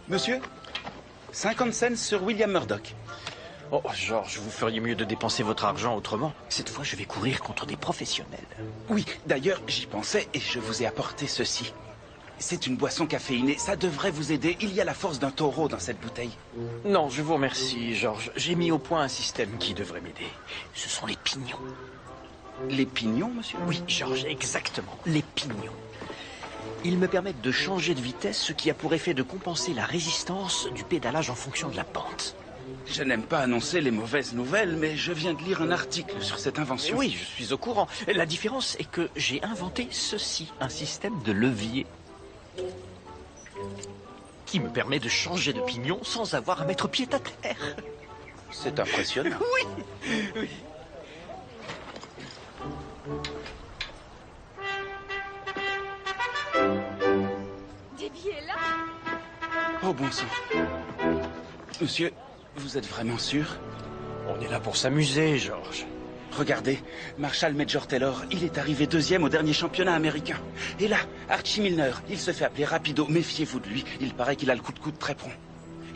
Monsieur, 50 cents sur William Murdoch. Oh, George, vous feriez mieux de dépenser votre argent autrement. Cette fois, je vais courir contre des professionnels. Oui, d'ailleurs, j'y pensais et je vous ai apporté ceci. C'est une boisson caféinée, ça devrait vous aider. Il y a la force d'un taureau dans cette bouteille. Non, je vous remercie, George. J'ai mis au point un système qui devrait m'aider. Ce sont les pignons. Les pignons, monsieur? Oui, George, exactement. Les pignons. Ils me permettent de changer de vitesse, ce qui a pour effet de compenser la résistance du pédalage en fonction de la pente. Je n'aime pas annoncer les mauvaises nouvelles, mais je viens de lire un article sur cette invention. Oui, je suis au courant. La différence est que j'ai inventé ceci, un système de levier qui me permet de changer de pignon sans avoir à mettre pied à terre. C'est impressionnant. Oui, oui. Debbie est là. Oh bon sang. Monsieur, vous êtes vraiment sûr? On est là pour s'amuser, George. Regardez, Marshall Major Taylor, il est arrivé deuxième au dernier championnat américain. Et là, Archie Milner, il se fait appeler Rapido. Méfiez-vous de lui, il paraît qu'il a le coup de coude très prompt.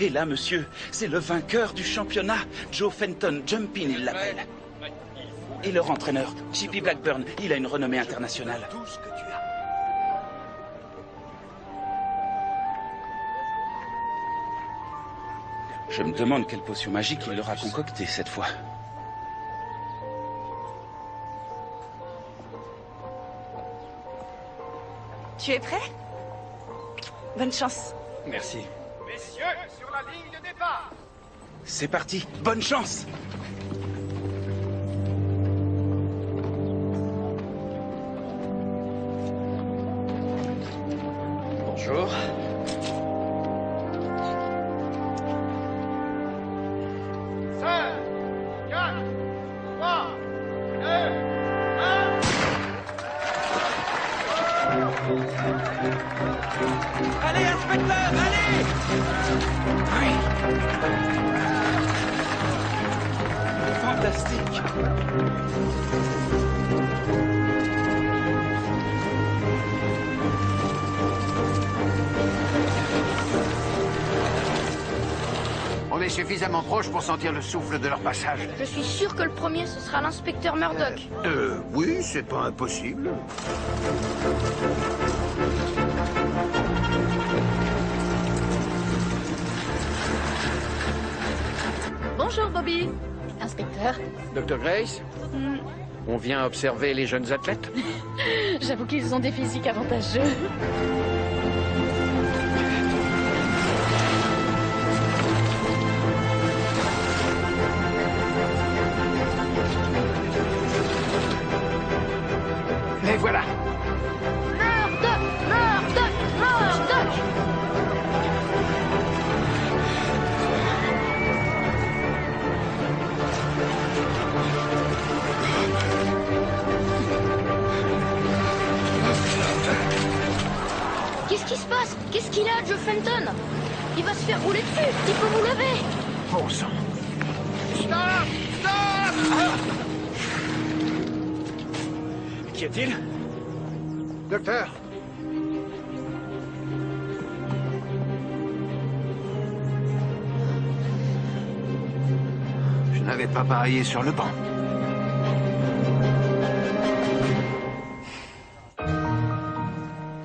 Et là, monsieur, c'est le vainqueur du championnat, Joe Fenton, Jumpin, il l'appelle. Et leur entraîneur, Chippy Blackburn, il a une renommée internationale. Tout ce que tu as. Je me demande quelle potion magique il leur a concoctée cette fois. Tu es prêt? Bonne chance. Merci. Messieurs, sur la ligne de départ. C'est parti, bonne chance! Bonjour. Cinq, 4, 3, 2, 1. Allez, inspecteur, allez! Oui. Fantastique! On est suffisamment proche pour sentir le souffle de leur passage. Je suis sûr que le premier, ce sera l'inspecteur Murdoch. Oui, c'est pas impossible. Bonjour, Bobby. Inspecteur, Dr. Grace, on vient observer les jeunes athlètes. j'avoue qu'ils ont des physiques avantageux. Les voilà. Murdoch! Murdoch! Murdoch! Qu'est-ce qui se passe? Qu'est-ce qu'il a, Joe Fenton? Il va se faire rouler dessus. Il faut vous lever. Bon sang. Stop! Stop! Qu'y a-t-il? Docteur. Je n'avais pas parié sur le banc.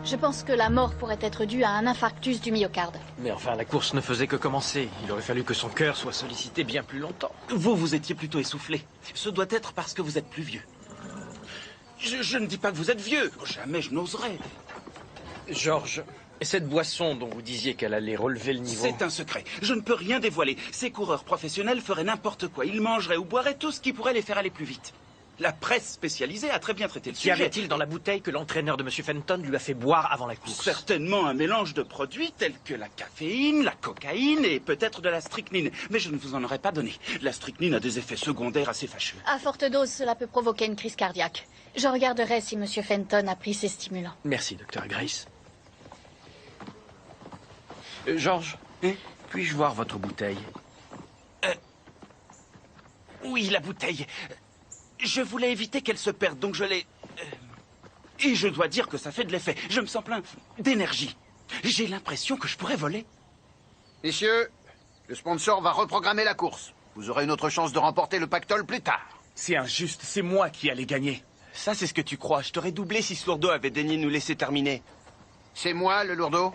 Je pense que la mort pourrait être due à un infarctus du myocarde. Mais enfin, la course ne faisait que commencer. Il aurait fallu que son cœur soit sollicité bien plus longtemps. Vous étiez plutôt essoufflé. Ce doit être parce que vous êtes plus vieux. Je ne dis pas que vous êtes vieux. Jamais je n'oserais. George, cette boisson dont vous disiez qu'elle allait relever le niveau... C'est un secret. Je ne peux rien dévoiler. Ces coureurs professionnels feraient n'importe quoi. Ils mangeraient ou boiraient tout ce qui pourrait les faire aller plus vite. La presse spécialisée a très bien traité le Qu'y sujet. avait-il dans la bouteille que l'entraîneur de M. Fenton lui a fait boire avant la course? Certainement un mélange de produits tels que la caféine, la cocaïne et peut-être de la strychnine. Mais je ne vous en aurais pas donné. La strychnine a des effets secondaires assez fâcheux. À forte dose, cela peut provoquer une crise cardiaque. Je regarderai si Monsieur Fenton a pris ses stimulants. Merci, Dr. Grace. George, puis-je voir votre bouteille? Oui, la bouteille. Je voulais éviter qu'elle se perde, donc je l'ai... Et je dois dire que ça fait de l'effet. Je me sens plein d'énergie. J'ai l'impression que je pourrais voler. Messieurs, le sponsor va reprogrammer la course. Vous aurez une autre chance de remporter le pactole plus tard. C'est injuste, c'est moi qui allais gagner. Ça, c'est ce que tu crois. Je t'aurais doublé si ce lourdeau avait daigné nous laisser terminer. C'est moi, le lourdeau?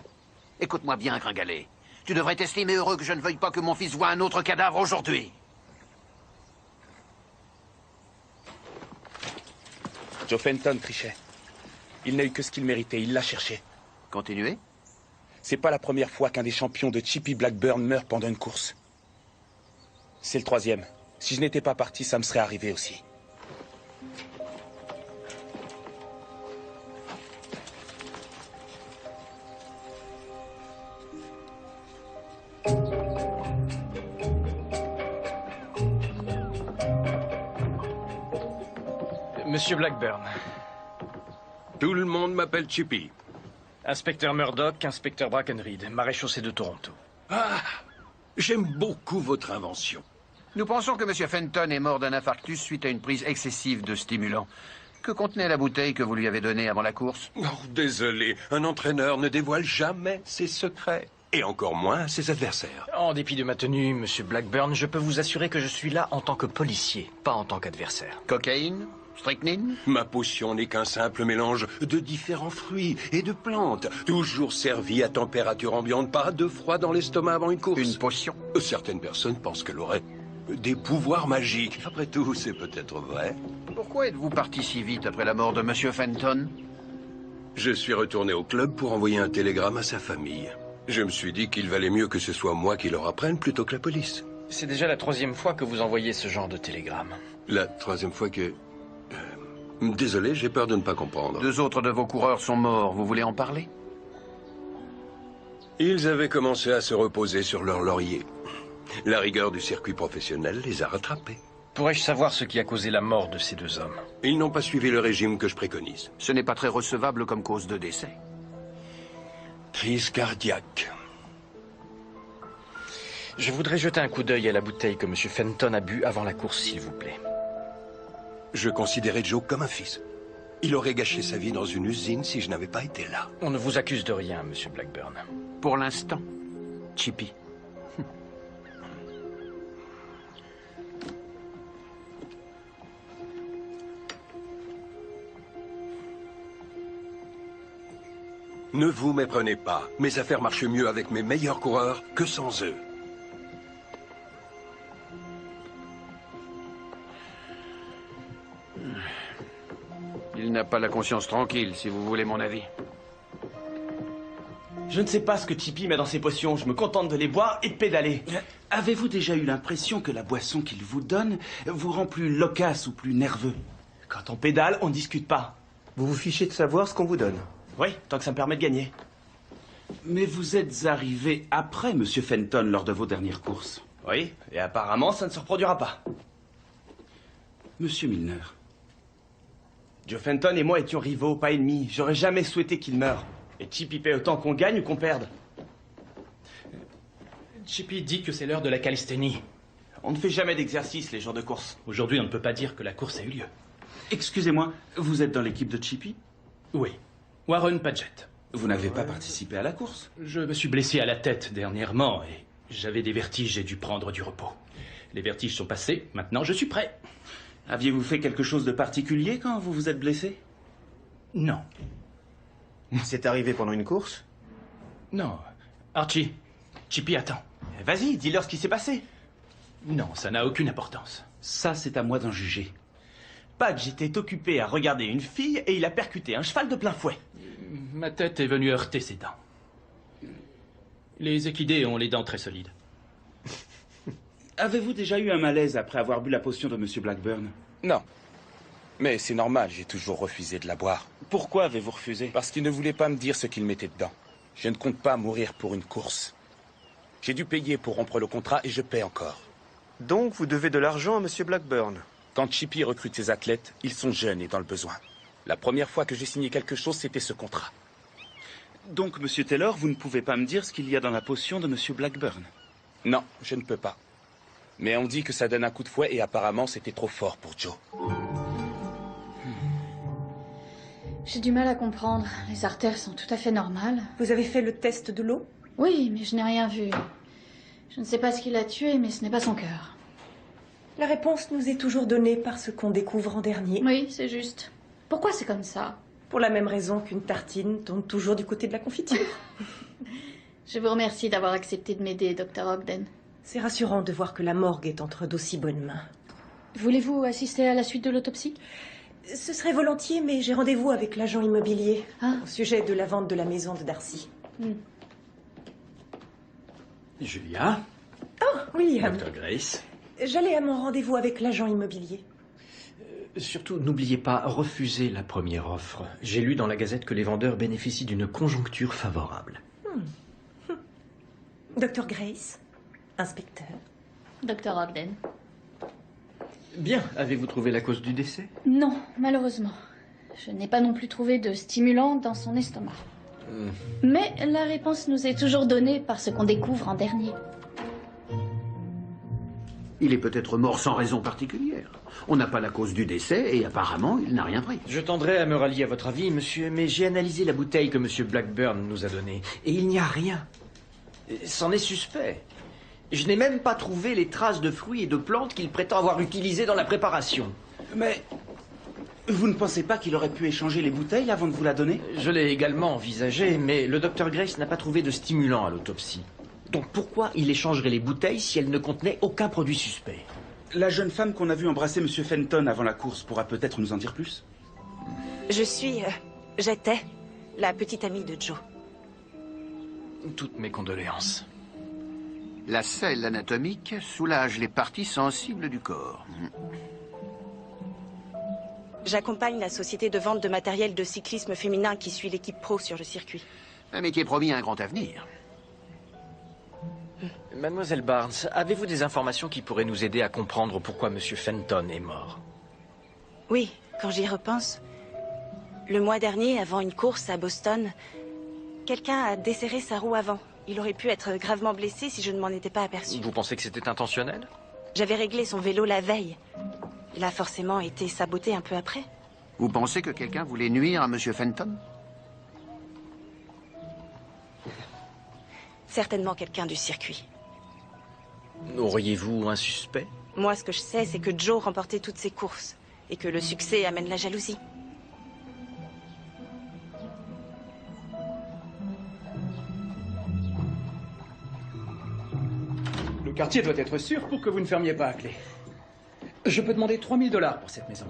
Écoute-moi bien, Gringalet. Tu devrais t'estimer heureux que je ne veuille pas que mon fils voie un autre cadavre aujourd'hui. Joe Fenton trichait. Il n'a eu que ce qu'il méritait, il l'a cherché. Continuez. C'est pas la première fois qu'un des champions de Chippy Blackburn meurt pendant une course. C'est le 3e. Si je n'étais pas parti, ça me serait arrivé aussi. Monsieur Blackburn. Tout le monde m'appelle Chippy. Inspecteur Murdoch, inspecteur Brackenreed, maréchaussée de Toronto. Ah, j'aime beaucoup votre invention. Nous pensons que M. Fenton est mort d'un infarctus suite à une prise excessive de stimulants. Que contenait la bouteille que vous lui avez donnée avant la course? Oh, désolé, un entraîneur ne dévoile jamais ses secrets. Et encore moins ses adversaires. En dépit de ma tenue, Monsieur Blackburn, je peux vous assurer que je suis là en tant que policier, pas en tant qu'adversaire. Cocaïne? Strychnine? Ma potion n'est qu'un simple mélange de différents fruits et de plantes, toujours servi à température ambiante, pas de froid dans l'estomac avant une course. Une potion? Certaines personnes pensent qu'elle aurait des pouvoirs magiques. Après tout, c'est peut-être vrai. Pourquoi êtes-vous parti si vite après la mort de M. Fenton? Je suis retourné au club pour envoyer un télégramme à sa famille. Je me suis dit qu'il valait mieux que ce soit moi qui leur apprenne plutôt que la police. C'est déjà la 3e fois que vous envoyez ce genre de télégramme. La 3e fois que... Désolé, j'ai peur de ne pas comprendre. 2 autres de vos coureurs sont morts, vous voulez en parler? Ils avaient commencé à se reposer sur leur laurier. La rigueur du circuit professionnel les a rattrapés. Pourrais-je savoir ce qui a causé la mort de ces 2 hommes? Ils n'ont pas suivi le régime que je préconise. Ce n'est pas très recevable comme cause de décès. Crise cardiaque. Je voudrais jeter un coup d'œil à la bouteille que M. Fenton a bu avant la course, s'il vous plaît. Je considérais Joe comme un fils. Il aurait gâché sa vie dans une usine si je n'avais pas été là. On ne vous accuse de rien, Monsieur Blackburn. Pour l'instant, Chippy. Ne vous méprenez pas. Mes affaires marchent mieux avec mes meilleurs coureurs que sans eux. Il n'a pas la conscience tranquille, si vous voulez mon avis. Je ne sais pas ce que Chippy met dans ses potions. Je me contente de les boire et de pédaler. Avez-vous déjà eu l'impression que la boisson qu'il vous donne vous rend plus loquace ou plus nerveux? Quand on pédale, on ne discute pas. Vous vous fichez de savoir ce qu'on vous donne. Oui, tant que ça me permet de gagner. Mais vous êtes arrivé après M. Fenton lors de vos dernières courses. Oui, et apparemment, ça ne se reproduira pas. Monsieur Milner, Joe Fenton et moi étions rivaux, pas ennemis. J'aurais jamais souhaité qu'il meure. Et Chippy paie autant qu'on gagne ou qu'on perde. Chippy dit que c'est l'heure de la calisthénie. On ne fait jamais d'exercice les jours de course. Aujourd'hui, on ne peut pas dire que la course a eu lieu. excusez-moi, vous êtes dans l'équipe de Chippy? Oui. Warren Paget. Vous n'avez pas participé à la course? Je me suis blessé à la tête dernièrement et j'avais des vertiges, j'ai dû prendre du repos. Les vertiges sont passés, maintenant je suis prêt. Aviez-vous fait quelque chose de particulier quand vous vous êtes blessé? Non. C'est arrivé pendant une course? Non. Archie, Chippy attend. Vas-y, dis-leur ce qui s'est passé. Non, ça n'a aucune importance. Ça, c'est à moi d'en juger. Padge était occupé à regarder une fille et il a percuté un cheval de plein fouet. Ma tête est venue heurter ses dents. Les équidés ont les dents très solides. Avez-vous déjà eu un malaise après avoir bu la potion de M. Blackburn? Non. Mais c'est normal, j'ai toujours refusé de la boire. Pourquoi avez-vous refusé? Parce qu'il ne voulait pas me dire ce qu'il mettait dedans. Je ne compte pas mourir pour une course. J'ai dû payer pour rompre le contrat et je paie encore. Donc vous devez de l'argent à M. Blackburn? Quand Chippy recrute ses athlètes, ils sont jeunes et dans le besoin. La première fois que j'ai signé quelque chose, c'était ce contrat. Donc, Monsieur Taylor, vous ne pouvez pas me dire ce qu'il y a dans la potion de Monsieur Blackburn? Non, je ne peux pas. Mais on dit que ça donne un coup de fouet et apparemment c'était trop fort pour Joe. J'ai du mal à comprendre. Les artères sont tout à fait normales. Vous avez fait le test de l'eau? Oui, mais je n'ai rien vu. Je ne sais pas ce qui l'a tué, mais ce n'est pas son cœur. La réponse nous est toujours donnée par ce qu'on découvre en dernier. Oui, c'est juste. Pourquoi c'est comme ça? Pour la même raison qu'une tartine tombe toujours du côté de la confiture. Je vous remercie d'avoir accepté de m'aider, Dr. Ogden. C'est rassurant de voir que la morgue est entre d'aussi bonnes mains. Voulez-vous assister à la suite de l'autopsie? Ce serait volontiers, mais j'ai rendez-vous avec l'agent immobilier au sujet de la vente de la maison de Darcy. Julia. Oh, William. Dr. Grace. J'allais à mon rendez-vous avec l'agent immobilier. Surtout, n'oubliez pas, refusez la première offre. J'ai lu dans la Gazette que les vendeurs bénéficient d'une conjoncture favorable. Dr. Grace, inspecteur. Dr. Ogden. Bien, avez-vous trouvé la cause du décès? Non, malheureusement. Je n'ai pas non plus trouvé de stimulant dans son estomac. Mais la réponse nous est toujours donnée par ce qu'on découvre en dernier. Il est peut-être mort sans raison particulière. On n'a pas la cause du décès et apparemment, il n'a rien pris. Je tendrais à me rallier à votre avis, monsieur, mais j'ai analysé la bouteille que monsieur Blackburn nous a donnée, et il n'y a rien. C'en est suspect. Je n'ai même pas trouvé les traces de fruits et de plantes qu'il prétend avoir utilisées dans la préparation. Mais vous ne pensez pas qu'il aurait pu échanger les bouteilles avant de vous la donner? Je l'ai également envisagé, mais le docteur Grace n'a pas trouvé de stimulant à l'autopsie. Donc pourquoi il échangerait les bouteilles si elles ne contenaient aucun produit suspect? La jeune femme qu'on a vue embrasser M. Fenton avant la course pourra peut-être nous en dire plus. J'étais la petite amie de Joe. Toutes mes condoléances. La selle anatomique soulage les parties sensibles du corps. J'accompagne la société de vente de matériel de cyclisme féminin qui suit l'équipe pro sur le circuit. Un métier promis à un grand avenir. Mademoiselle Barnes, avez-vous des informations qui pourraient nous aider à comprendre pourquoi M. Fenton est mort? Oui, quand j'y repense. Le mois dernier, avant une course à Boston, quelqu'un a desserré sa roue avant. Il aurait pu être gravement blessé si je ne m'en étais pas aperçu. Vous pensez que c'était intentionnel? J'avais réglé son vélo la veille. Il a forcément été saboté un peu après. Vous pensez que quelqu'un voulait nuire à M. Fenton? Certainement quelqu'un du circuit. Auriez-vous un suspect? Moi, ce que je sais, c'est que Joe remportait toutes ses courses et que le succès amène la jalousie. Le quartier doit être sûr pour que vous ne fermiez pas à clé. Je peux demander 3 000 $ pour cette maison.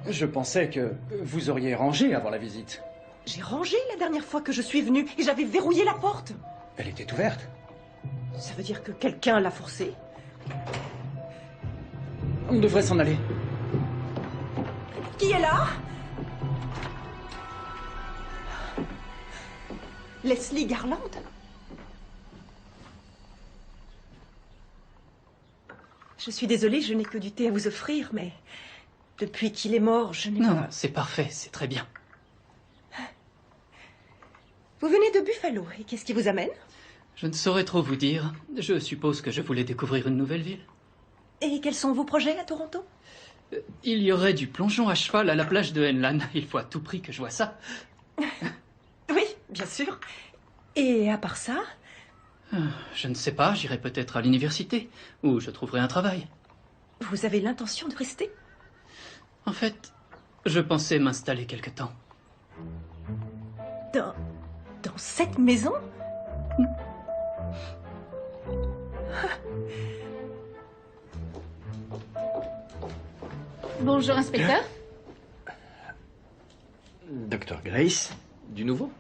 Je pensais que vous auriez rangé avant la visite. J'ai rangé la dernière fois que je suis venue et j'avais verrouillé la porte. Elle était ouverte. Ça veut dire que quelqu'un l'a forcée? On devrait s'en aller. Qui est là? Leslie Garland? Je suis désolée, je n'ai que du thé à vous offrir, mais depuis qu'il est mort, je n'ai pas... Non, c'est parfait, c'est très bien. Vous venez de Buffalo, et qu'est-ce qui vous amène? Je ne saurais trop vous dire. Je suppose que je voulais découvrir une nouvelle ville. Et quels sont vos projets à Toronto? Il y aurait du plongeon à cheval à la plage de Henlan. Il faut à tout prix que je vois ça. Oui, bien sûr. Et à part ça? Je ne sais pas, j'irai peut-être à l'université, où je trouverai un travail. Vous avez l'intention de rester? En fait, je pensais m'installer quelque temps. Dans cette maison? Bonjour, inspecteur. Dr. Grace, du nouveau?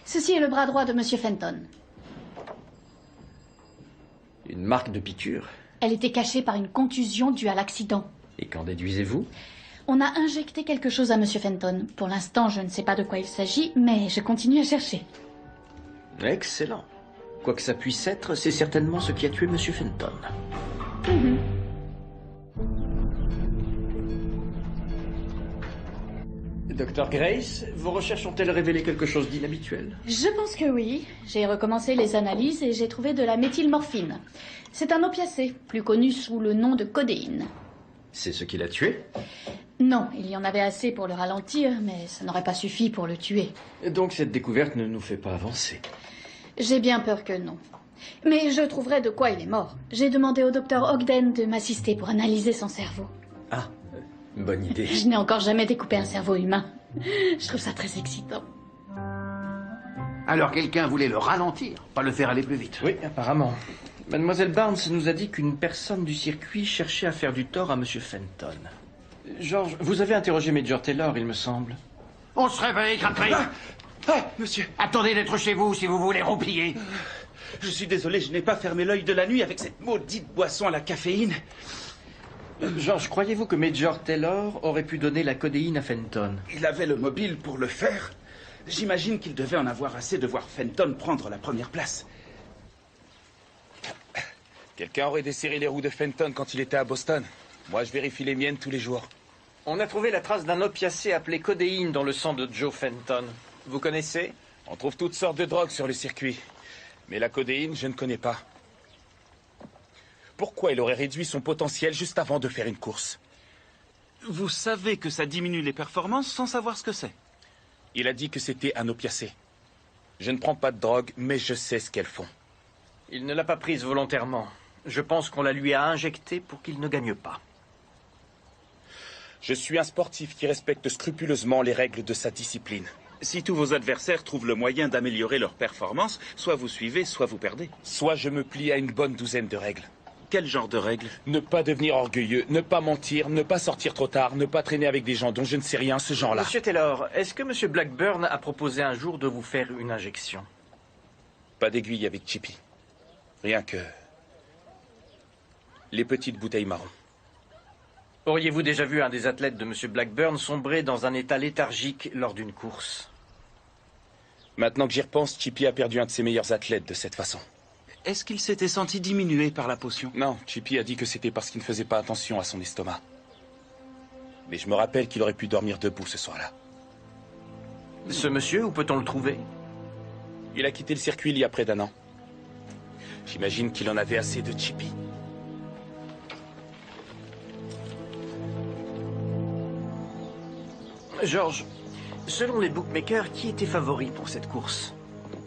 Ceci est le bras droit de Monsieur Fenton. Une marque de piqûre. Elle était cachée par une contusion due à l'accident. Et qu'en déduisez-vous? On a injecté quelque chose à Monsieur Fenton. Pour l'instant, je ne sais pas de quoi il s'agit, mais je continue à chercher. Excellent. Quoi que ça puisse être, c'est certainement ce qui a tué Monsieur Fenton. Dr. Grace, vos recherches ont-elles révélé quelque chose d'inhabituel? Je pense que oui. J'ai recommencé les analyses et j'ai trouvé de la méthylmorphine. C'est un opiacé, plus connu sous le nom de codéine. C'est ce qui l'a tué? Non, il y en avait assez pour le ralentir, mais ça n'aurait pas suffi pour le tuer. Donc cette découverte ne nous fait pas avancer. J'ai bien peur que non. Mais je trouverai de quoi il est mort. J'ai demandé au docteur Ogden de m'assister pour analyser son cerveau. Ah, bonne idée. Je n'ai encore jamais découpé un cerveau humain. Je trouve ça très excitant. Alors quelqu'un voulait le ralentir, pas le faire aller plus vite. Oui, apparemment. Mademoiselle Barnes nous a dit qu'une personne du circuit cherchait à faire du tort à Monsieur Fenton. George, vous avez interrogé Major Taylor, il me semble. On se réveille, Crabtree. Monsieur. Attendez d'être chez vous si vous voulez roupiller. Je suis désolé, je n'ai pas fermé l'œil de la nuit avec cette maudite boisson à la caféine. George, croyez-vous que Major Taylor aurait pu donner la codéine à Fenton? Il avait le mobile pour le faire. J'imagine qu'il devait en avoir assez de voir Fenton prendre la première place. Quelqu'un aurait desserré les roues de Fenton quand il était à Boston. Moi, je vérifie les miennes tous les jours. On a trouvé la trace d'un opiacé appelé codéine dans le sang de Joe Fenton. Vous connaissez? On trouve toutes sortes de drogues sur le circuit. Mais la codéine, je ne connais pas. Pourquoi il aurait réduit son potentiel juste avant de faire une course? Vous savez que ça diminue les performances sans savoir ce que c'est. Il a dit que c'était un opiacé. Je ne prends pas de drogue, mais je sais ce qu'elles font. Il ne l'a pas prise volontairement. Je pense qu'on la lui a injectée pour qu'il ne gagne pas. Je suis un sportif qui respecte scrupuleusement les règles de sa discipline. Si tous vos adversaires trouvent le moyen d'améliorer leur performance, soit vous suivez, soit vous perdez. Soit je me plie à une bonne douzaine de règles. Quel genre de règles? Ne pas devenir orgueilleux, ne pas mentir, ne pas sortir trop tard, ne pas traîner avec des gens dont je ne sais rien, ce genre-là. Monsieur Taylor, est-ce que Monsieur Blackburn a proposé un jour de vous faire une injection? Pas d'aiguille avec Chippy. Rien que... les petites bouteilles marron. Auriez-vous déjà vu un des athlètes de Monsieur Blackburn sombrer dans un état léthargique lors d'une course? Maintenant que j'y repense, Chippy a perdu un de ses meilleurs athlètes de cette façon. Est-ce qu'il s'était senti diminué par la potion? Non, Chippy a dit que c'était parce qu'il ne faisait pas attention à son estomac. Mais je me rappelle qu'il aurait pu dormir debout ce soir-là. Ce monsieur, où peut-on le trouver? Il a quitté le circuit il y a près d'1 an. J'imagine qu'il en avait assez de Chippy. George, selon les bookmakers, qui était favori pour cette course?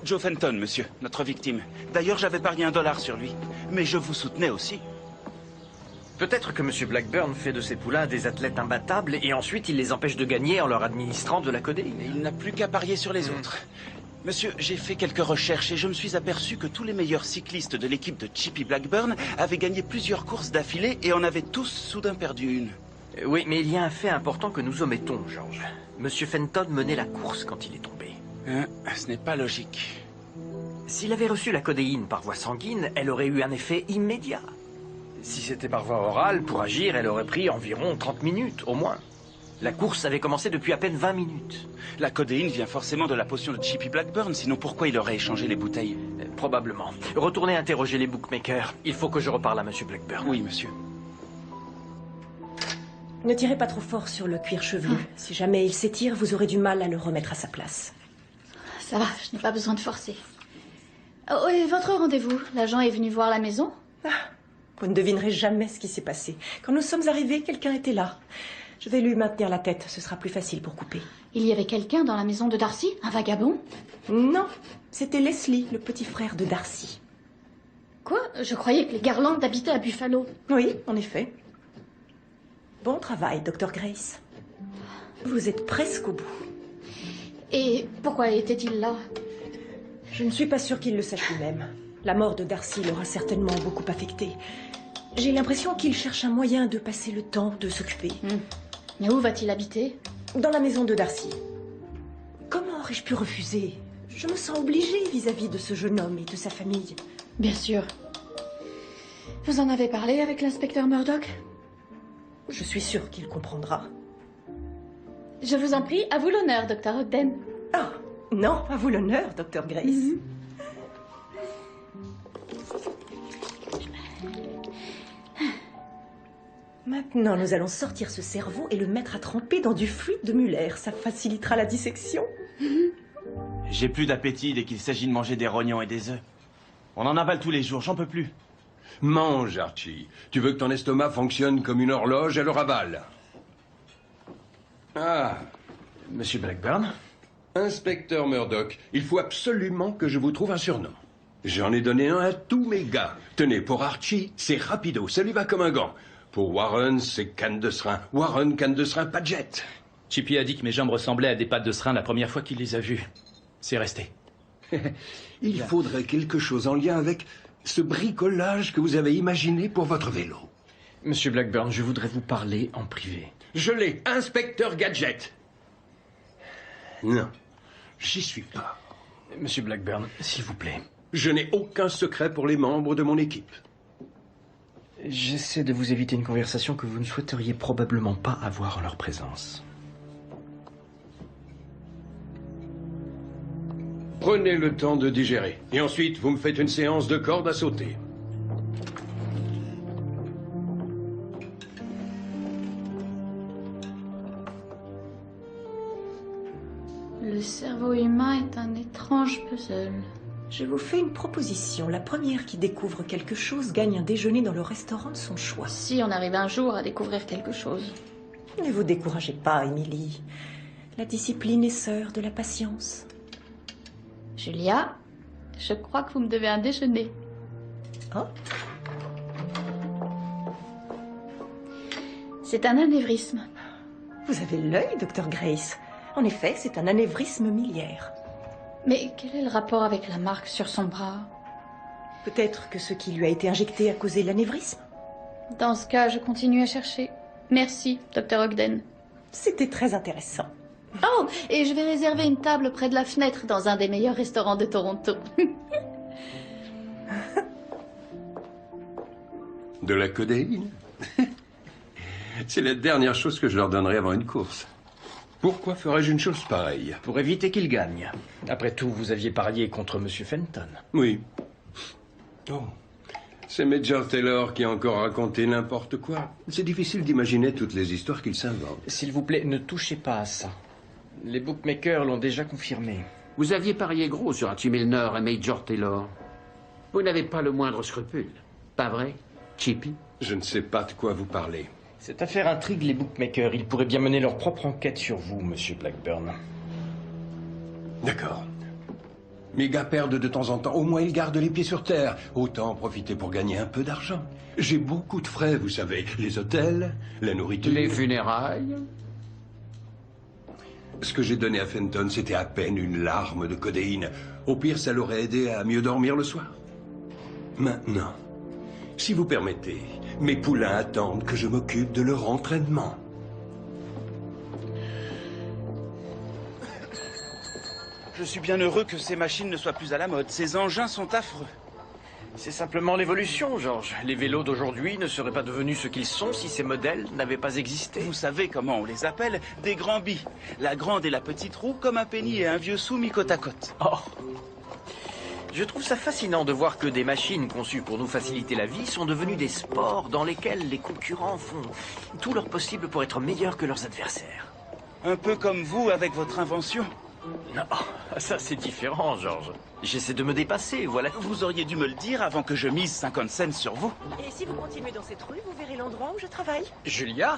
Joe Fenton, monsieur, notre victime. D'ailleurs, j'avais parié $1 sur lui. Mais je vous soutenais aussi. Peut-être que Monsieur Blackburn fait de ses poulains des athlètes imbattables et ensuite il les empêche de gagner en leur administrant de la codéine. Il n'a plus qu'à parier sur les autres. Monsieur, j'ai fait quelques recherches et je me suis aperçu que tous les meilleurs cyclistes de l'équipe de Chippy Blackburn avaient gagné plusieurs courses d'affilée et en avaient tous soudain perdu une. Oui, mais il y a un fait important que nous omettons, George. Monsieur Fenton menait la course quand il est tombé. Ce n'est pas logique. S'il avait reçu la codéine par voie sanguine, elle aurait eu un effet immédiat. Si c'était par voie orale, pour agir, elle aurait pris environ 30 minutes, au moins. La course avait commencé depuis à peine 20 minutes. La codéine vient forcément de la potion de Chippy Blackburn, sinon pourquoi il aurait échangé les bouteilles? Probablement. Retournez interroger les bookmakers. Il faut que je reparle à Monsieur Blackburn. Oui, monsieur. Ne tirez pas trop fort sur le cuir chevelu. Si jamais il s'étire, vous aurez du mal à le remettre à sa place. Ça va, je n'ai pas besoin de forcer. Oh, et votre rendez-vous? L'agent est venu voir la maison? Vous ne devinerez jamais ce qui s'est passé. Quand nous sommes arrivés, quelqu'un était là. Je vais lui maintenir la tête, ce sera plus facile pour couper. Il y avait quelqu'un dans la maison de Darcy? Un vagabond? Non, c'était Leslie, le petit frère de Darcy. Quoi? Je croyais que les Garland habitaient à Buffalo. Oui, en effet. Bon travail, Dr. Grace. Vous êtes presque au bout. Et pourquoi était-il là? Je ne suis pas sûre qu'il le sache lui-même. La mort de Darcy l'aura certainement beaucoup affecté. J'ai l'impression qu'il cherche un moyen de passer le temps, de s'occuper. Mais où va-t-il habiter? Dans la maison de Darcy. Comment aurais-je pu refuser? Je me sens obligée vis-à-vis de ce jeune homme et de sa famille. Bien sûr. Vous en avez parlé avec l'inspecteur Murdoch? Je suis sûre qu'il comprendra. Je vous en prie, à vous l'honneur, Dr. Ogden. Ah, non, à vous l'honneur, Dr. Grace. Maintenant, nous allons sortir ce cerveau et le mettre à tremper dans du fluide de Muller. Ça facilitera la dissection. J'ai plus d'appétit dès qu'il s'agit de manger des rognons et des œufs. On en avale tous les jours, j'en peux plus. Mange, Archie. Tu veux que ton estomac fonctionne comme une horloge, alors avale. Ah, Monsieur Blackburn? Inspecteur Murdoch, il faut absolument que je vous trouve un surnom. J'en ai donné un à tous mes gars. Tenez, pour Archie, c'est rapido, ça lui va comme un gant. Pour Warren, c'est canne de serin. Warren, canne de serin, pas de jet. Chippy a dit que mes jambes ressemblaient à des pattes de serin la première fois qu'il les a vues. C'est resté. Il faudrait quelque chose en lien avec ce bricolage que vous avez imaginé pour votre vélo. Monsieur Blackburn, je voudrais vous parler en privé. Je l'ai, inspecteur Gadget. Non, j'y suis pas. Monsieur Blackburn, s'il vous plaît. Je n'ai aucun secret pour les membres de mon équipe. J'essaie de vous éviter une conversation que vous ne souhaiteriez probablement pas avoir en leur présence. Prenez le temps de digérer. Et ensuite, vous me faites une séance de corde à sauter. Le cerveau humain est un étrange puzzle. Je vous fais une proposition. La première qui découvre quelque chose gagne un déjeuner dans le restaurant de son choix. Si on arrive un jour à découvrir quelque chose. Ne vous découragez pas, Émilie. La discipline est sœur de la patience. Julia, je crois que vous me devez un déjeuner. Oh. C'est un anévrisme. Vous avez l'œil, Dr. Grace. En effet, c'est un anévrisme miliaire. Mais quel est le rapport avec la marque sur son bras? Peut-être que ce qui lui a été injecté a causé l'anévrisme. Dans ce cas, je continue à chercher. Merci, Dr. Ogden. C'était très intéressant. Oh, et je vais réserver une table près de la fenêtre dans un des meilleurs restaurants de Toronto. De la codéine? C'est la dernière chose que je leur donnerai avant une course. Pourquoi ferais-je une chose pareille? Pour éviter qu'il gagne. Après tout, vous aviez parié contre M. Fenton. Oui. Oh. C'est Major Taylor qui a encore raconté n'importe quoi. C'est difficile d'imaginer toutes les histoires qu'il s'invente. S'il vous plaît, ne touchez pas à ça. Les bookmakers l'ont déjà confirmé. Vous aviez parié gros sur Archie Milner et Major Taylor. Vous n'avez pas le moindre scrupule. Pas vrai, Chippy? Je ne sais pas de quoi vous parlez. Cette affaire intrigue les bookmakers. Ils pourraient bien mener leur propre enquête sur vous, Monsieur Blackburn. D'accord. Mes gars perdent de temps en temps. Au moins, ils gardent les pieds sur terre. Autant en profiter pour gagner un peu d'argent. J'ai beaucoup de frais, vous savez. Les hôtels, la nourriture... Les funérailles. Ce que j'ai donné à Fenton, c'était à peine une larme de codéine. Au pire, ça l'aurait aidé à mieux dormir le soir. Maintenant, si vous permettez, mes poulains attendent que je m'occupe de leur entraînement. Je suis bien heureux que ces machines ne soient plus à la mode. Ces engins sont affreux. C'est simplement l'évolution, George. Les vélos d'aujourd'hui ne seraient pas devenus ce qu'ils sont si ces modèles n'avaient pas existé. Vous savez comment on les appelle? Des grands bis. La grande et la petite roue comme un penny et un vieux sou mis côte à côte. Oh. Je trouve ça fascinant de voir que des machines conçues pour nous faciliter la vie sont devenues des sports dans lesquels les concurrents font tout leur possible pour être meilleurs que leurs adversaires. Un peu comme vous avec votre invention. Non, ça c'est différent, George. J'essaie de me dépasser, voilà. Vous auriez dû me le dire avant que je mise 50 cents sur vous. Et si vous continuez dans cette rue, vous verrez l'endroit où je travaille. Julia?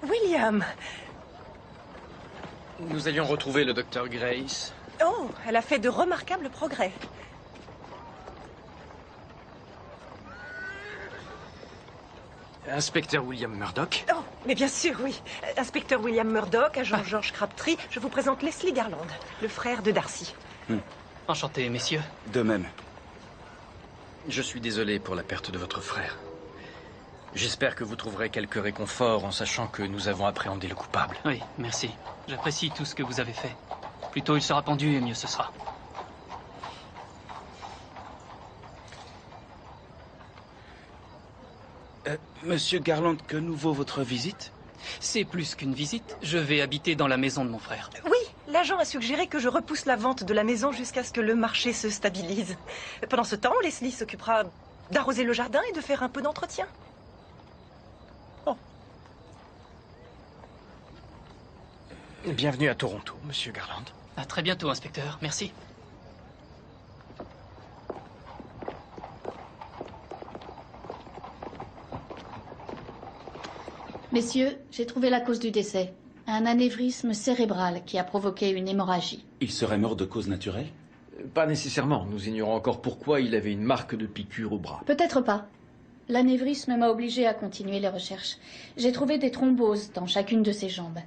William! Nous allions retrouver le Dr. Grace. Oh, elle a fait de remarquables progrès. Inspecteur William Murdoch? Oh, mais bien sûr, oui. Inspecteur William Murdoch, agent George Crabtree, je vous présente Leslie Garland, le frère de Darcy. Enchanté, messieurs. De même. Je suis désolé pour la perte de votre frère. J'espère que vous trouverez quelque réconfort en sachant que nous avons appréhendé le coupable. Oui, merci. J'apprécie tout ce que vous avez fait. Plus tôt il sera pendu, et mieux ce sera. Monsieur Garland, que nous vaut votre visite? C'est plus qu'une visite. Je vais habiter dans la maison de mon frère. Oui, l'agent a suggéré que je repousse la vente de la maison jusqu'à ce que le marché se stabilise. Pendant ce temps, Leslie s'occupera d'arroser le jardin et de faire un peu d'entretien. Bienvenue à Toronto, Monsieur Garland. À très bientôt, inspecteur. Merci. Messieurs, j'ai trouvé la cause du décès. Un anévrisme cérébral qui a provoqué une hémorragie. Il serait mort de cause naturelle? Pas nécessairement. Nous ignorons encore pourquoi il avait une marque de piqûre au bras. Peut-être pas. L'anévrisme m'a obligé à continuer les recherches. J'ai trouvé des thromboses dans chacune de ses jambes.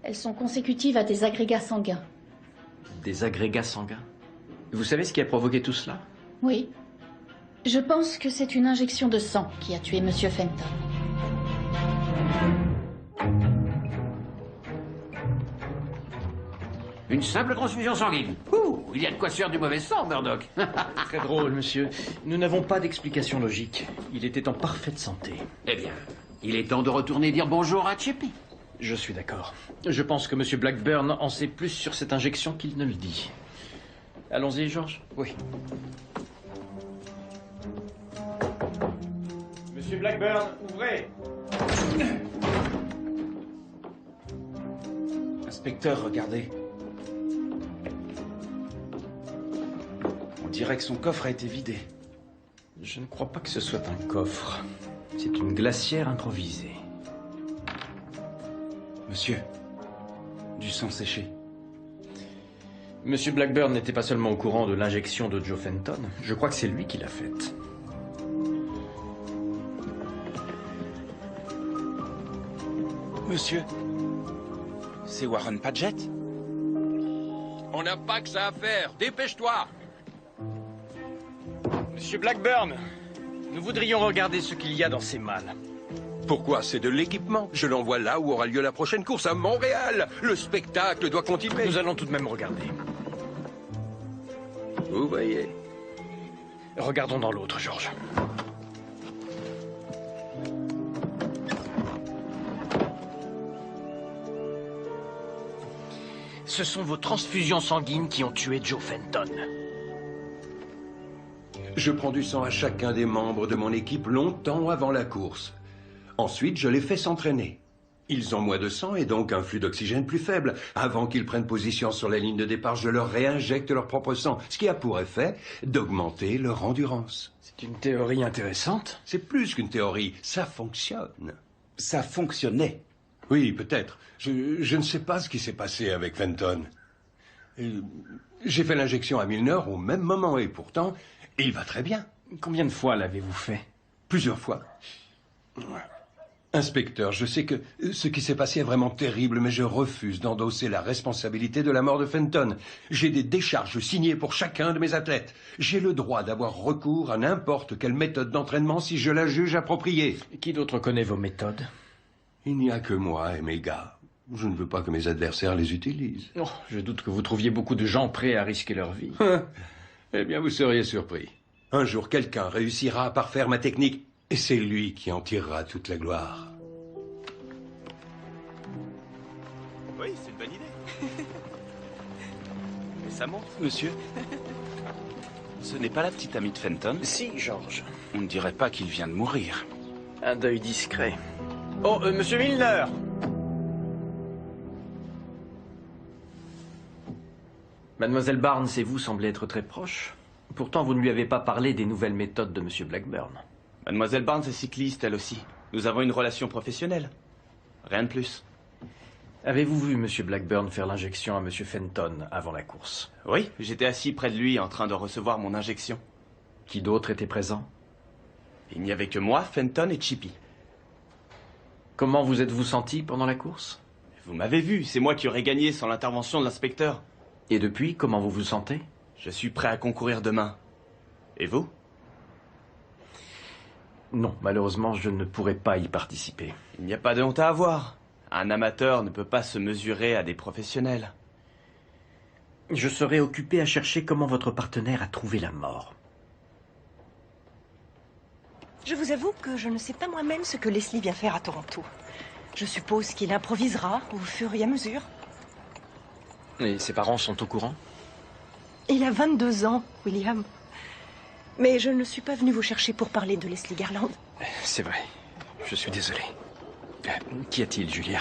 Elles sont consécutives à des agrégats sanguins. Des agrégats sanguins? Vous savez ce qui a provoqué tout cela? Oui. Je pense que c'est une injection de sang qui a tué Monsieur Fenton. Une simple transfusion sanguine. Ouh, il y a de quoi se faire du mauvais sang, Murdoch. Très drôle, monsieur. Nous n'avons pas d'explication logique. Il était en parfaite santé. Eh bien, il est temps de retourner dire bonjour à Chippy. Je suis d'accord. Je pense que monsieur Blackburn en sait plus sur cette injection qu'il ne le dit. Allons-y, George. Oui. Monsieur Blackburn, ouvrez! Inspecteur, regardez. On dirait que son coffre a été vidé. Je ne crois pas que ce soit un coffre. C'est une glacière improvisée. Monsieur, du sang séché. Monsieur Blackburn n'était pas seulement au courant de l'injection de Joe Fenton. Je crois que c'est lui qui l'a faite. Monsieur, c'est Warren Paget? On n'a pas que ça à faire. Dépêche-toi! Monsieur Blackburn, nous voudrions regarder ce qu'il y a dans ces malles. Pourquoi? C'est de l'équipement. Je l'envoie là où aura lieu la prochaine course, à Montréal. Le spectacle doit continuer. Nous allons tout de même regarder. Vous voyez. Regardons dans l'autre, George. Ce sont vos transfusions sanguines qui ont tué Joe Fenton. Je prends du sang à chacun des membres de mon équipe longtemps avant la course. Ensuite, je les fais s'entraîner. Ils ont moins de sang et donc un flux d'oxygène plus faible. Avant qu'ils prennent position sur la ligne de départ, je leur réinjecte leur propre sang, ce qui a pour effet d'augmenter leur endurance. C'est une théorie intéressante. C'est plus qu'une théorie, ça fonctionne. Ça fonctionnait. Oui, peut-être. Je ne sais pas ce qui s'est passé avec Fenton. J'ai fait l'injection à Milner au même moment et pourtant, il va très bien. Combien de fois l'avez-vous fait? Plusieurs fois. Inspecteur, je sais que ce qui s'est passé est vraiment terrible, mais je refuse d'endosser la responsabilité de la mort de Fenton. J'ai des décharges signées pour chacun de mes athlètes. J'ai le droit d'avoir recours à n'importe quelle méthode d'entraînement si je la juge appropriée. Qui d'autre connaît vos méthodes? Il n'y a que moi et mes gars. Je ne veux pas que mes adversaires les utilisent. Oh, je doute que vous trouviez beaucoup de gens prêts à risquer leur vie. Eh bien, vous seriez surpris. Un jour, quelqu'un réussira à parfaire ma technique, et c'est lui qui en tirera toute la gloire. Oui, c'est une bonne idée. Mais ça monte. Monsieur, ce n'est pas la petite amie de Fenton? Si, George. On ne dirait pas qu'il vient de mourir. Un deuil discret. Oh, monsieur Milner! Mademoiselle Barnes et vous semblez être très proches. Pourtant, vous ne lui avez pas parlé des nouvelles méthodes de monsieur Blackburn. Mademoiselle Barnes est cycliste, elle aussi. Nous avons une relation professionnelle. Rien de plus. Avez-vous vu monsieur Blackburn faire l'injection à monsieur Fenton avant la course? Oui, j'étais assis près de lui en train de recevoir mon injection. Qui d'autre était présent? Il n'y avait que moi, Fenton et Chippy. Comment vous êtes-vous senti pendant la course? Vous m'avez vu, c'est moi qui aurais gagné sans l'intervention de l'inspecteur. Et depuis, comment vous vous sentez? Je suis prêt à concourir demain. Et vous? Non, malheureusement, je ne pourrai pas y participer. Il n'y a pas de honte à avoir. Un amateur ne peut pas se mesurer à des professionnels. Je serai occupé à chercher comment votre partenaire a trouvé la mort. Je vous avoue que je ne sais pas moi-même ce que Leslie vient faire à Toronto. Je suppose qu'il improvisera au fur et à mesure. Et ses parents sont au courant? Il a 22 ans, William. Mais je ne suis pas venue vous chercher pour parler de Leslie Garland. C'est vrai. Je suis désolé. Qu'y a-t-il, Julia?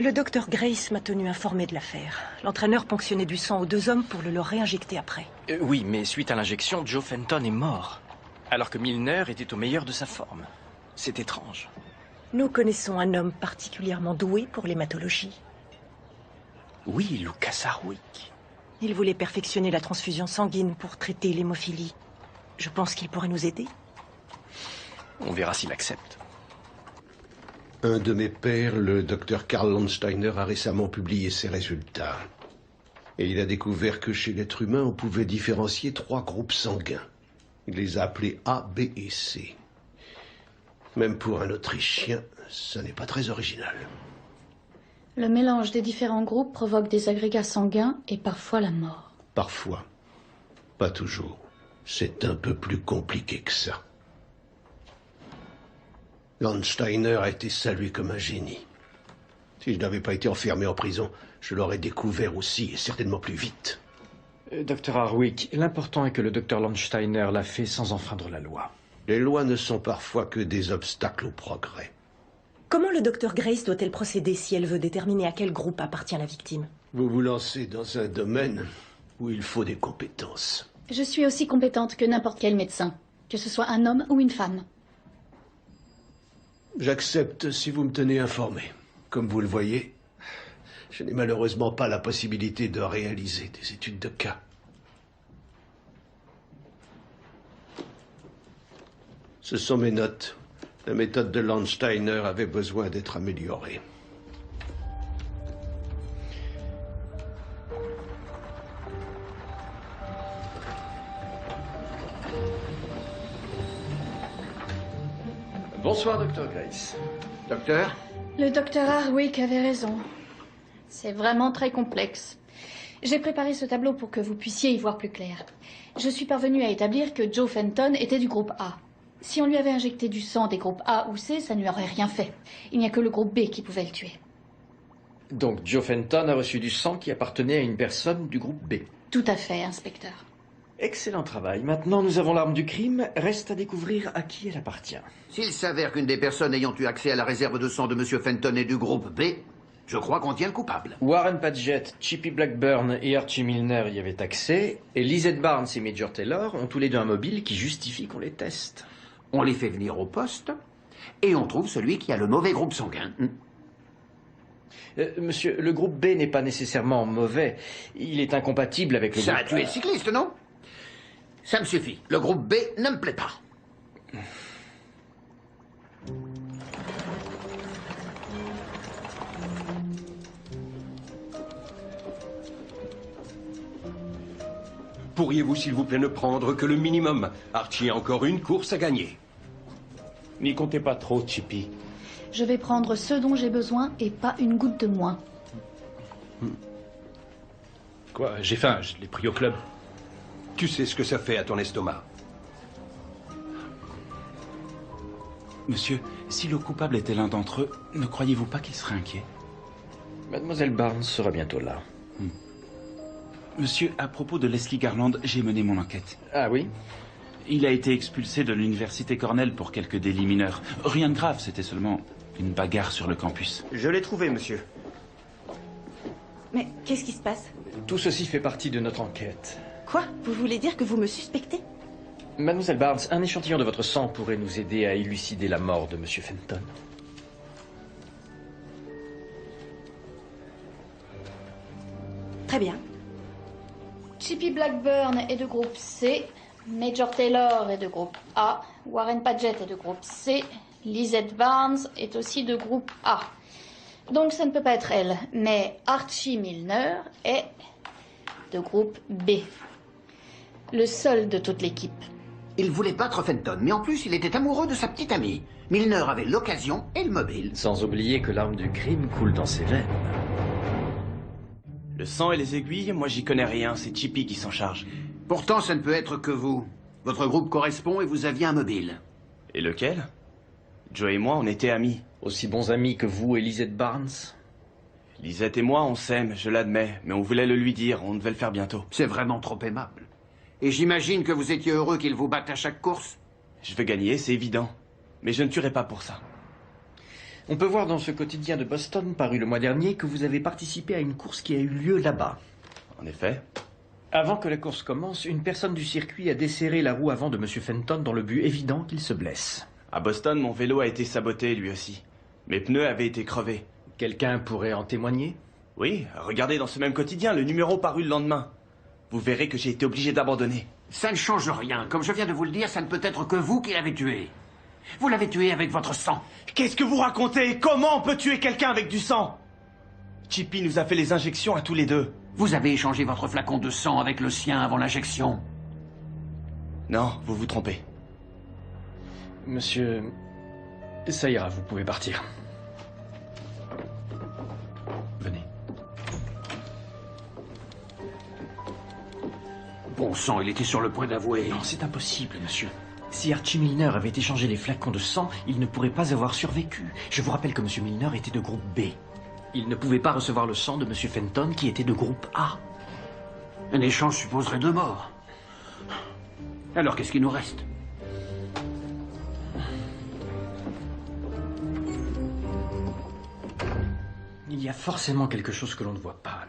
Le docteur Grace m'a tenu informé de l'affaire. L'entraîneur ponctionnait du sang aux deux hommes pour le leur réinjecter après. Oui, mais suite à l'injection, Joe Fenton est mort. Alors que Milner était au meilleur de sa forme. C'est étrange. Nous connaissons un homme particulièrement doué pour l'hématologie. Oui, Lucas Harwick. Il voulait perfectionner la transfusion sanguine pour traiter l'hémophilie. Je pense qu'il pourrait nous aider. On verra s'il accepte. Un de mes pairs, le docteur Karl Landsteiner, a récemment publié ses résultats. Et il a découvert que chez l'être humain, on pouvait différencier 3 groupes sanguins. Il les a appelés A, B et C. Même pour un Autrichien, ça n'est pas très original. Le mélange des différents groupes provoque des agrégats sanguins et parfois la mort. Parfois. Pas toujours. C'est un peu plus compliqué que ça. Landsteiner a été salué comme un génie. Si je n'avais pas été enfermé en prison, je l'aurais découvert aussi, et certainement plus vite. Docteur Harwick, l'important est que le docteur Landsteiner l'a fait sans enfreindre la loi. Les lois ne sont parfois que des obstacles au progrès. Comment le docteur Grace doit-elle procéder si elle veut déterminer à quel groupe appartient la victime? Vous vous lancez dans un domaine où il faut des compétences. Je suis aussi compétente que n'importe quel médecin, que ce soit un homme ou une femme. J'accepte si vous me tenez informé. Comme vous le voyez, je n'ai malheureusement pas la possibilité de réaliser des études de cas. Ce sont mes notes. La méthode de Landsteiner avait besoin d'être améliorée. Bonsoir, docteur Grace. Docteur? Le docteur Harwick avait raison. C'est vraiment très complexe. J'ai préparé ce tableau pour que vous puissiez y voir plus clair. Je suis parvenue à établir que Joe Fenton était du groupe A. Si on lui avait injecté du sang des groupes A ou C, ça ne lui aurait rien fait. Il n'y a que le groupe B qui pouvait le tuer. Donc Joe Fenton a reçu du sang qui appartenait à une personne du groupe B. Tout à fait, inspecteur. Excellent travail. Maintenant, nous avons l'arme du crime. Reste à découvrir à qui elle appartient. S'il s'avère qu'une des personnes ayant eu accès à la réserve de sang de M. Fenton est du groupe B, je crois qu'on tient le coupable. Warren Padgett, Chippy Blackburn et Archie Milner y avaient accès, et Lizette Barnes et Major Taylor ont tous les deux un mobile qui justifie qu'on les teste. On les fait venir au poste, et on trouve celui qui a le mauvais groupe sanguin. Monsieur, le groupe B n'est pas nécessairement mauvais. Il est incompatible avec le Ça groupe... a tué le cycliste, non? Ça me suffit. Le groupe B ne me plaît pas. Pourriez-vous, s'il vous plaît, ne prendre que le minimum? Archie a encore une course à gagner. N'y comptez pas trop, Chippy. Je vais prendre ce dont j'ai besoin et pas une goutte de moins. Quoi? J'ai faim, je l'ai pris au club. Tu sais ce que ça fait à ton estomac. Monsieur, si le coupable était l'un d'entre eux, ne croyez-vous pas qu'il serait inquiet? Mademoiselle Barnes sera bientôt là. Monsieur, à propos de Leslie Garland, j'ai mené mon enquête. Ah oui? Il a été expulsé de l'université Cornell pour quelques délits mineurs. Rien de grave, c'était seulement une bagarre sur le campus. Je l'ai trouvé, monsieur. Mais qu'est-ce qui se passe? Tout ceci fait partie de notre enquête. Quoi? Vous voulez dire que vous me suspectez? Mademoiselle Barnes, un échantillon de votre sang pourrait nous aider à élucider la mort de Monsieur Fenton. Très bien. Chippy Blackburn est de groupe C, Major Taylor est de groupe A, Warren Padgett est de groupe C, Lizette Barnes est aussi de groupe A. Donc ça ne peut pas être elle, mais Archie Milner est de groupe B. Le seul de toute l'équipe. Il voulait battre Fenton, mais en plus, il était amoureux de sa petite amie. Milner avait l'occasion et le mobile. Sans oublier que l'arme du crime coule dans ses veines. Le sang et les aiguilles, moi j'y connais rien, c'est Chippy qui s'en charge. Pourtant, ça ne peut être que vous. Votre groupe correspond et vous aviez un mobile. Et lequel? Joe et moi, on était amis. Aussi bons amis que vous et Lizette Barnes? Lisette et moi, on s'aime, je l'admets, mais on voulait le lui dire, on devait le faire bientôt. C'est vraiment trop aimable. Et j'imagine que vous étiez heureux qu'il vous batte à chaque course? Je veux gagner, c'est évident. Mais je ne tuerai pas pour ça. On peut voir dans ce quotidien de Boston, paru le mois dernier, que vous avez participé à une course qui a eu lieu là-bas. En effet. Avant que la course commence, une personne du circuit a desserré la roue avant de M. Fenton dans le but évident qu'il se blesse. À Boston, mon vélo a été saboté, lui aussi. Mes pneus avaient été crevés. Quelqu'un pourrait en témoigner? Oui, regardez dans ce même quotidien, le numéro paru le lendemain. Vous verrez que j'ai été obligé d'abandonner. Ça ne change rien. Comme je viens de vous le dire, ça ne peut être que vous qui l'avez tué. Vous l'avez tué avec votre sang. Qu'est-ce que vous racontez? Comment on peut tuer quelqu'un avec du sang? Chippy nous a fait les injections à tous les deux. Vous avez échangé votre flacon de sang avec le sien avant l'injection. Non, vous vous trompez. Monsieur... Ça ira, vous pouvez partir. Venez. Bon sang, il était sur le point d'avouer. Non, c'est impossible, monsieur. Si Archie Milner avait échangé les flacons de sang, il ne pourrait pas avoir survécu. Je vous rappelle que monsieur Milner était de groupe B. Il ne pouvait pas recevoir le sang de monsieur Fenton, qui était de groupe A. Un échange supposerait 2 morts. Alors qu'est-ce qui nous reste? Il y a forcément quelque chose que l'on ne voit pas.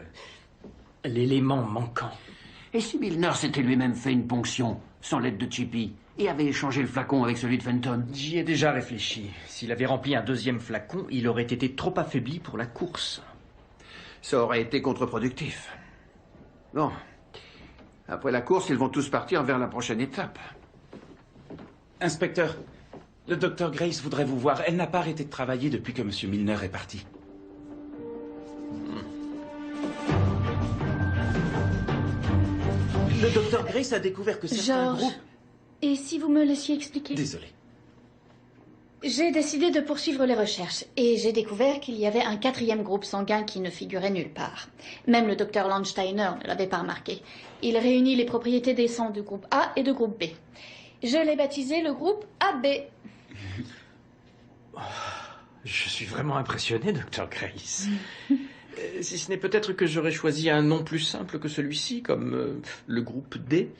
L'élément manquant. Et si Milner s'était lui-même fait une ponction, sans l'aide de Chippy, et avait échangé le flacon avec celui de Fenton? J'y ai déjà réfléchi. S'il avait rempli un 2e flacon, il aurait été trop affaibli pour la course. Ça aurait été contre-productif. Bon. Après la course, ils vont tous partir vers la prochaine étape. Inspecteur, le docteur Grace voudrait vous voir. Elle n'a pas arrêté de travailler depuis que monsieur Milner est parti. Le docteur Grace a découvert que certains George, groupes... et si vous me laissiez expliquer? Désolé. J'ai décidé de poursuivre les recherches et j'ai découvert qu'il y avait un 4e groupe sanguin qui ne figurait nulle part. Même le docteur Landsteiner ne l'avait pas remarqué. Il réunit les propriétés des sangs du groupe A et du groupe B. Je l'ai baptisé le groupe AB. Je suis vraiment impressionné, Dr. Grace. Si ce n'est peut-être que j'aurais choisi un nom plus simple que celui-ci, comme le groupe D.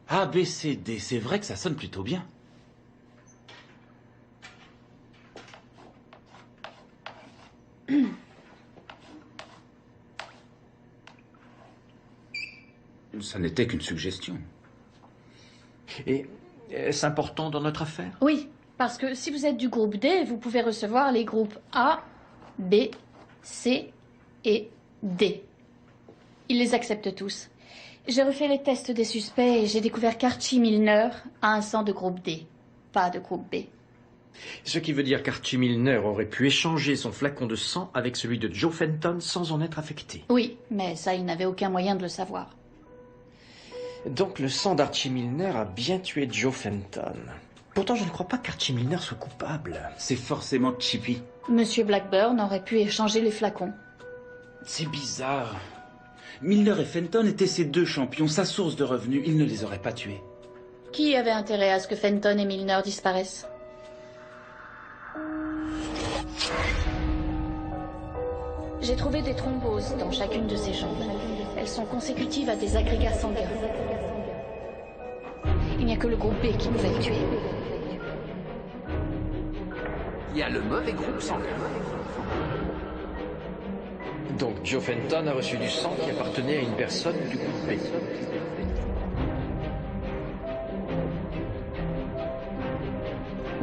A, B, C, D, c'est vrai que ça sonne plutôt bien. Ça n'était qu'une suggestion. Et est-ce important dans notre affaire? Oui, parce que si vous êtes du groupe D, vous pouvez recevoir les groupes A, B, C et D. Ils les acceptent tous. J'ai refait les tests des suspects et j'ai découvert qu'Archie Milner a un sang de groupe D, pas de groupe B. Ce qui veut dire qu'Archie Milner aurait pu échanger son flacon de sang avec celui de Joe Fenton sans en être affecté. Oui, mais ça, il n'avait aucun moyen de le savoir. Donc le sang d'Archie Milner a bien tué Joe Fenton. Pourtant, je ne crois pas qu'Archie Milner soit coupable. C'est forcément Chippy. Monsieur Blackburn aurait pu échanger les flacons. C'est bizarre. Milner et Fenton étaient ses 2 champions, sa source de revenus. Il ne les aurait pas tués. Qui avait intérêt à ce que Fenton et Milner disparaissent? J'ai trouvé des thromboses dans chacune de ces jambes. Elles sont consécutives à des agrégats sanguins. Il n'y a que le groupe B qui pouvait le tuer. Il y a le mauvais groupe sanguin. Donc Joe Fenton a reçu du sang qui appartenait à une personne du groupe B.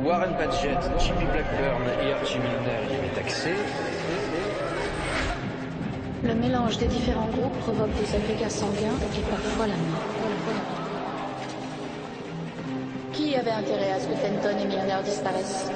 Warren Padgett, Chippy Blackburn et Archie Milner y avaient accès. Le mélange des différents groupes provoque des agrégats sanguins et parfois la mort. Qui avait intérêt à ce que Fenton et Milner disparaissent?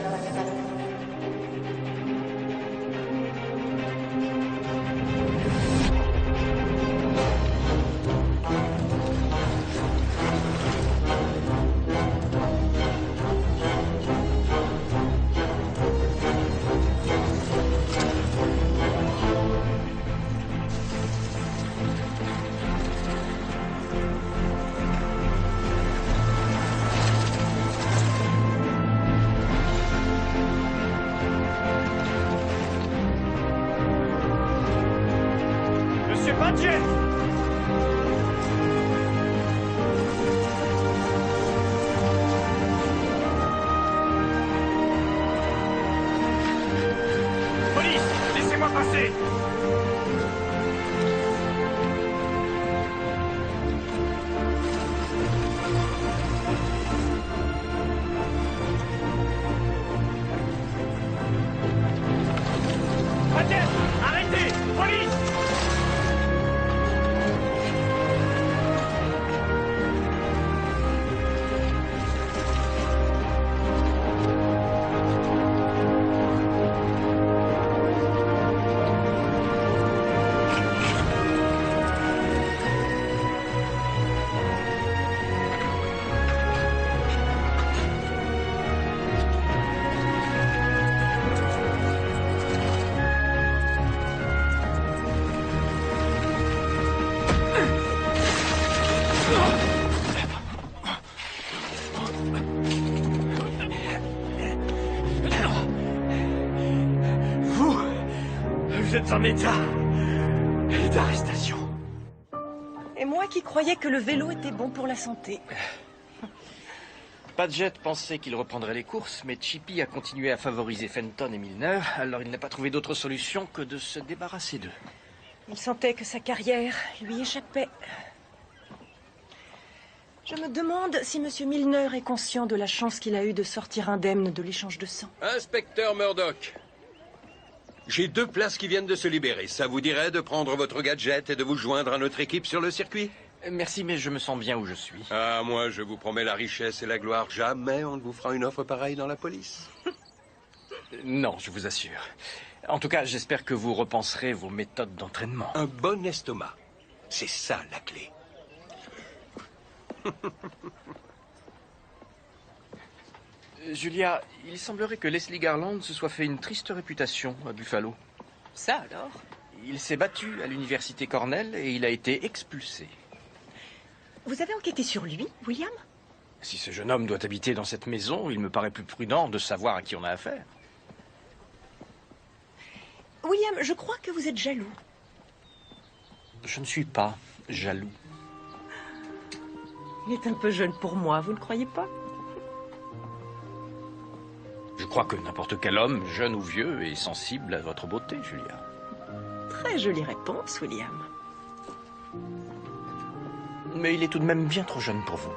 en état d'arrestation. Et moi qui croyais que le vélo était bon pour la santé. Padgett pensait qu'il reprendrait les courses, mais Chippy a continué à favoriser Fenton et Milner, alors il n'a pas trouvé d'autre solution que de se débarrasser d'eux. Il sentait que sa carrière lui échappait. Je me demande si M. Milner est conscient de la chance qu'il a eue de sortir indemne de l'échange de sang. Inspecteur Murdoch, j'ai 2 places qui viennent de se libérer. Ça vous dirait de prendre votre gadget et de vous joindre à notre équipe sur le circuit? Merci, mais je me sens bien où je suis. Ah, moi, je vous promets la richesse et la gloire. Jamais on ne vous fera une offre pareille dans la police. Non, je vous assure. En tout cas, j'espère que vous repenserez vos méthodes d'entraînement. Un bon estomac. C'est ça, la clé. Julia, il semblerait que Leslie Garland se soit fait une triste réputation à Buffalo. Ça alors? Il s'est battu à l'université Cornell et il a été expulsé. Vous avez enquêté sur lui, William? Si ce jeune homme doit habiter dans cette maison, il me paraît plus prudent de savoir à qui on a affaire. William, je crois que vous êtes jaloux. Je ne suis pas jaloux. Il est un peu jeune pour moi, vous ne croyez pas? Je crois que n'importe quel homme, jeune ou vieux, est sensible à votre beauté, Julia. Très jolie réponse, William. Mais il est tout de même bien trop jeune pour vous.